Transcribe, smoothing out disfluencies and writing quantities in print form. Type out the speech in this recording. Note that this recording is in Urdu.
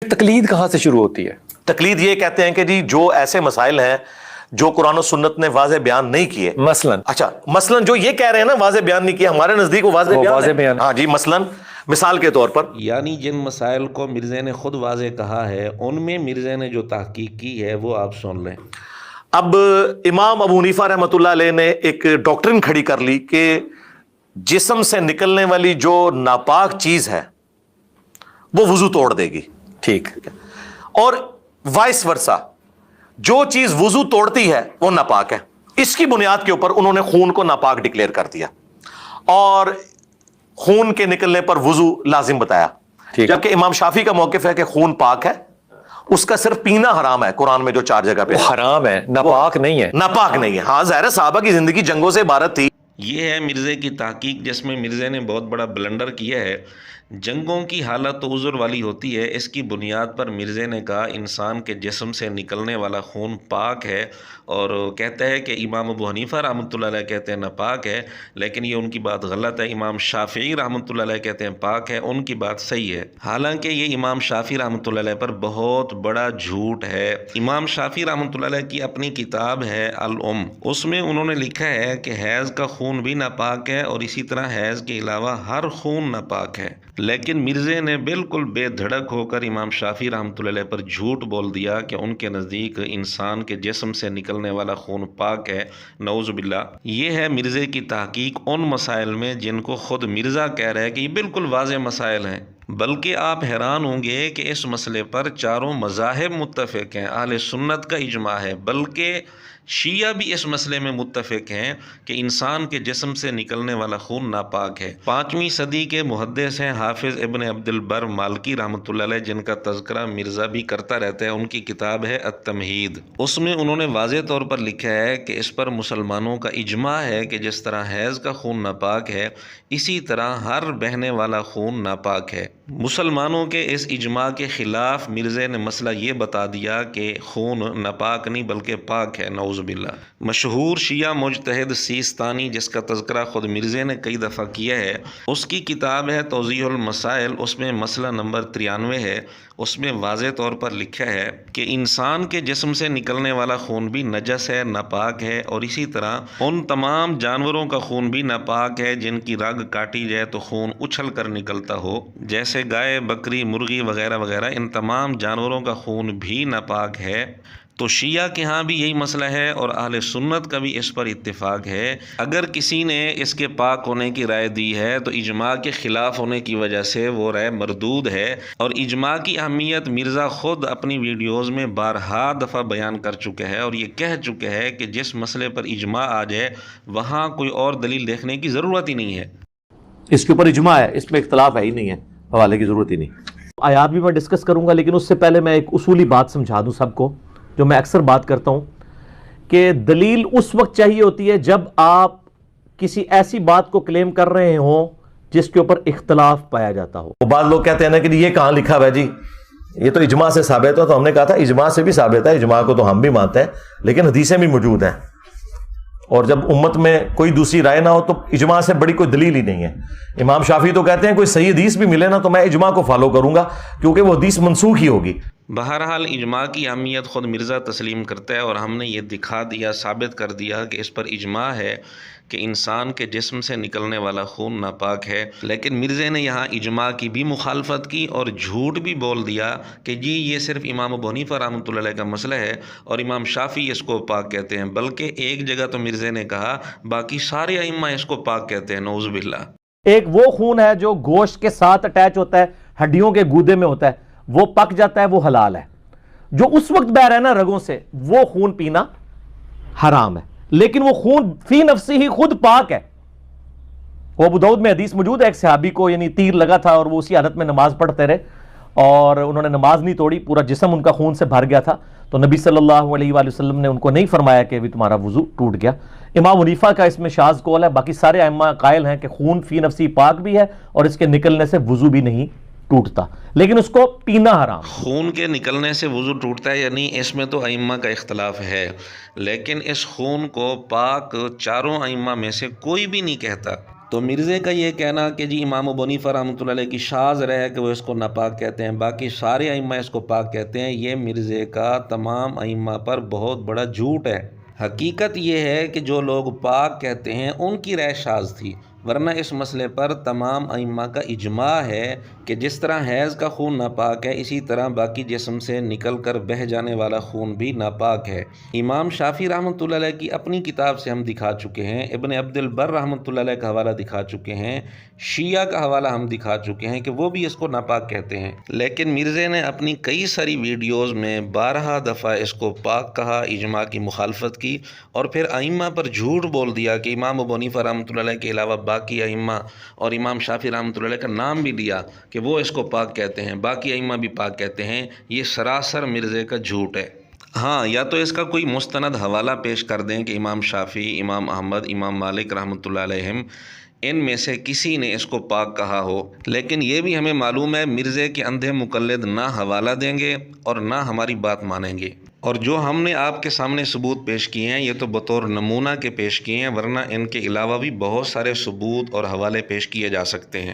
تقلید کہاں سے شروع ہوتی ہے؟ تقلید یہ کہتے ہیں کہ جی جو ایسے مسائل ہیں جو قرآن و سنت نے واضح بیان نہیں کیے، مثلاً جو یہ کہہ رہے ہیں نا واضح بیان نہیں کیے، ہمارے نزدیک وہ واضح بیان ہے۔ ہاں جی، مثلاً مثال کے طور پر یعنی جن مسائل کو مرزا نے خود واضح کہا ہے ان میں مرزا نے جو تحقیق کی ہے وہ آپ سن لیں۔ اب امام ابو حنیفہ رحمۃ اللہ علیہ نے ایک ڈاکٹرن کھڑی کر لی کہ جسم سے نکلنے والی جو ناپاک چیز ہے وہ وضو توڑ دے گی، ٹھیک، اور وائس ورسا جو چیز وضو توڑتی ہے وہ ناپاک ہے۔ اس کی بنیاد کے اوپر انہوں نے خون کو ناپاک ڈکلیئر کر دیا اور خون کے نکلنے پر وضو لازم بتایا، جبکہ امام شافعی کا موقف ہے کہ خون پاک ہے، اس کا صرف پینا حرام ہے۔ قرآن میں جو 4 جگہ پہ حرام ہے، ناپاک نہیں ہے، ناپاک نہیں ہے۔ ہاں ظاہر ہے صحابہ کی زندگی جنگوں سے عبارت تھی۔ یہ ہے مرزا کی تحقیق جس میں مرزا نے بہت بڑا بلنڈر کیا ہے۔ جنگوں کی حالت تو عذر والی ہوتی ہے، اس کی بنیاد پر مرزا نے کہا انسان کے جسم سے نکلنے والا خون پاک ہے، اور کہتا ہے کہ امام ابو حنیفہ رحمۃ اللہ علیہ کہتے ہیں ناپاک ہے، لیکن یہ ان کی بات غلط ہے۔ امام شافعی رحمۃ اللہ علیہ کہتے ہیں پاک ہے، ان کی بات صحیح ہے، حالانکہ یہ امام شافعی رحمۃ اللہ علیہ پر بہت بڑا جھوٹ ہے۔ امام شافعی رحمۃ اللہ علیہ کی اپنی کتاب ہے الام، اس میں انہوں نے لکھا ہے کہ حیض کا خون بھی ناپاک ہے، اور اسی طرح حیض کے علاوہ ہر خون ناپاک ہے، لیکن مرزا نے بالکل بے دھڑک ہو کر امام شافعی رحمۃ اللہ علیہ پر جھوٹ بول دیا کہ ان کے نزدیک انسان کے جسم سے نکلنے والا خون پاک ہے، نعوذ باللہ۔ یہ ہے مرزا کی تحقیق ان مسائل میں جن کو خود مرزا کہہ رہا ہے کہ یہ بالکل واضح مسائل ہیں، بلکہ آپ حیران ہوں گے کہ اس مسئلے پر چاروں مذاہب متفق ہیں، اہل سنت کا اجماع ہے، بلکہ شیعہ بھی اس مسئلے میں متفق ہیں کہ انسان کے جسم سے نکلنے والا خون ناپاک ہے۔ 5ویں صدی کے محدث ہیں حافظ ابن عبد البر مالکی رحمۃ اللہ علیہ، جن کا تذکرہ مرزا بھی کرتا رہتا ہے، ان کی کتاب ہے التمہید، اس میں انہوں نے واضح طور پر لکھا ہے کہ اس پر مسلمانوں کا اجماع ہے کہ جس طرح حیض کا خون ناپاک ہے اسی طرح ہر بہنے والا خون ناپاک ہے۔ مسلمانوں کے اس اجماع کے خلاف مرزا نے مسئلہ یہ بتا دیا کہ خون ناپاک نہیں بلکہ پاک ہے، نعوذ باللہ۔ مشہور شیعہ مجتہد سیستانی، جس کا تذکرہ خود مرزا نے کئی دفعہ کیا ہے، اس کی کتاب ہے توضیح المسائل، اس میں مسئلہ نمبر 93 ہے، اس میں واضح طور پر لکھا ہے کہ انسان کے جسم سے نکلنے والا خون بھی نجس ہے، ناپاک ہے، اور اسی طرح ان تمام جانوروں کا خون بھی ناپاک ہے جن کی رگ کاٹی جائے تو خون اچھل کر نکلتا ہو، جیسے گائے، بکری، مرغی وغیرہ وغیرہ، ان تمام جانوروں کا خون بھی ناپاک ہے۔ تو شیعہ کے ہاں بھی یہی مسئلہ ہے اور اہل سنت کا بھی اس پر اتفاق ہے۔ اگر کسی نے اس کے پاک ہونے کی رائے دی ہے تو اجماع کے خلاف ہونے کی وجہ سے وہ رائے مردود ہے، اور اجماع کی اہمیت مرزا خود اپنی ویڈیوز میں بارہا دفعہ بیان کر چکے ہیں، اور یہ کہہ چکے ہیں کہ جس مسئلے پر اجماع آ جائے وہاں کوئی اور دلیل دیکھنے کی ضرورت ہی نہیں ہے، اس کے اوپر اجماع ہے، اس میں اختلاف ہے ہی نہیں ہے، حوالے کی ضرورت ہی نہیں۔ آیات بھی میں ڈسکس کروں گا، لیکن اس سے پہلے میں ایک اصولی بات سمجھا دوں سب کو، جو میں اکثر بات کرتا ہوں کہ دلیل اس وقت چاہیے ہوتی ہے جب آپ کسی ایسی بات کو کلیم کر رہے ہوں جس کے اوپر اختلاف پایا جاتا ہو۔ بعض لوگ کہتے ہیں نا کہ یہ کہاں لکھا ہوا ہے جی، یہ تو اجماع سے ثابت ہے، تو ہم نے کہا تھا اجماع سے بھی ثابت ہے، اجماع کو تو ہم بھی مانتے ہیں، لیکن حدیثیں بھی موجود ہیں، اور جب امت میں کوئی دوسری رائے نہ ہو تو اجماع سے بڑی کوئی دلیل ہی نہیں ہے۔ امام شافعی تو کہتے ہیں کوئی صحیح حدیث بھی ملے نا تو میں اجماع کو فالو کروں گا، کیونکہ وہ حدیث منسوخ ہی ہوگی۔ بہرحال اجماع کی اہمیت خود مرزا تسلیم کرتا ہے، اور ہم نے یہ دکھا دیا، ثابت کر دیا کہ اس پر اجماع ہے کہ انسان کے جسم سے نکلنے والا خون ناپاک ہے، لیکن مرزا نے یہاں اجماع کی بھی مخالفت کی اور جھوٹ بھی بول دیا کہ جی یہ صرف امام ابو حنیفہ رحمۃ اللہ علیہ کا مسئلہ ہے اور امام شافعی اس کو پاک کہتے ہیں، بلکہ ایک جگہ تو مرزا نے کہا باقی سارے ائمہ اس کو پاک کہتے ہیں، نعوذ باللہ۔ ایک وہ خون ہے جو گوشت کے ساتھ اٹیچ ہوتا ہے، ہڈیوں کے گودے میں ہوتا ہے، وہ پک جاتا ہے، وہ حلال ہے۔ جو اس وقت بہ رہا ہے نا رگوں سے، وہ خون پینا حرام ہے، لیکن وہ خون فی نفسی ہی خود پاک ہے۔ وہ ابو داؤد میں حدیث موجود ہے، ایک صحابی کو یعنی تیر لگا تھا اور وہ اسی حالت میں نماز پڑھتے رہے اور انہوں نے نماز نہیں توڑی، پورا جسم ان کا خون سے بھر گیا تھا، تو نبی صلی اللہ علیہ وآلہ وسلم نے ان کو نہیں فرمایا کہ بھی تمہارا وضو ٹوٹ گیا۔ امام حنیفہ کا اس میں شاذ قول ہے، باقی سارے ائمہ قائل ہیں کہ خون فی نفسی پاک بھی ہے اور اس کے نکلنے سے وضو بھی نہیں ٹوٹتا، لیکن اس کو پینا حرام۔ خون کے نکلنے سے وضو ٹوٹتا ہے، یعنی اس میں تو ائمہ کا اختلاف ہے، لیکن اس خون کو پاک چاروں ائمہ میں سے کوئی بھی نہیں کہتا۔ تو مرزے کا یہ کہنا کہ جی امام ابو حنیفہ رحمۃ اللہ علیہ کی شاذ رہ ہے کہ وہ اس کو ناپاک کہتے ہیں، باقی سارے ائمہ اس کو پاک کہتے ہیں، یہ مرزے کا تمام ائمہ پر بہت بڑا جھوٹ ہے۔ حقیقت یہ ہے کہ جو لوگ پاک کہتے ہیں ان کی رائے شاذ تھی، ورنہ اس مسئلے پر تمام ائمہ کا اجماع ہے کہ جس طرح حیض کا خون ناپاک ہے، اسی طرح باقی جسم سے نکل کر بہہ جانے والا خون بھی ناپاک ہے۔ امام شافعی رحمۃ اللہ علیہ کی اپنی کتاب سے ہم دکھا چکے ہیں، ابن عبد البر رحمۃ اللہ علیہ کا حوالہ دکھا چکے ہیں، شیعہ کا حوالہ ہم دکھا چکے ہیں کہ وہ بھی اس کو ناپاک کہتے ہیں، لیکن مرزے نے اپنی کئی ساری ویڈیوز میں 12 دفعہ اس کو پاک کہا، اجماع کی مخالفت کی، اور پھر ائمہ پر جھوٹ بول دیا کہ امام ابو حنیفہ رحمۃ اللہ علیہ کے علاوہ باقی ائمہ اور امام شافعی رحمۃ اللہ علیہ کا نام بھی لیا کہ وہ اس کو پاک کہتے ہیں، باقی ائمہ بھی پاک کہتے ہیں۔ یہ سراسر مرزے کا جھوٹ ہے۔ ہاں، یا تو اس کا کوئی مستند حوالہ پیش کر دیں کہ امام شافعی، امام احمد، امام مالک رحمۃ اللہ علیہم ان میں سے کسی نے اس کو پاک کہا ہو، لیکن یہ بھی ہمیں معلوم ہے مرزے کے اندھے مقلد نہ حوالہ دیں گے اور نہ ہماری بات مانیں گے، اور جو ہم نے آپ کے سامنے ثبوت پیش کیے ہیں یہ تو بطور نمونہ کے پیش کیے ہیں، ورنہ ان کے علاوہ بھی بہت سارے ثبوت اور حوالے پیش کیے جا سکتے ہیں۔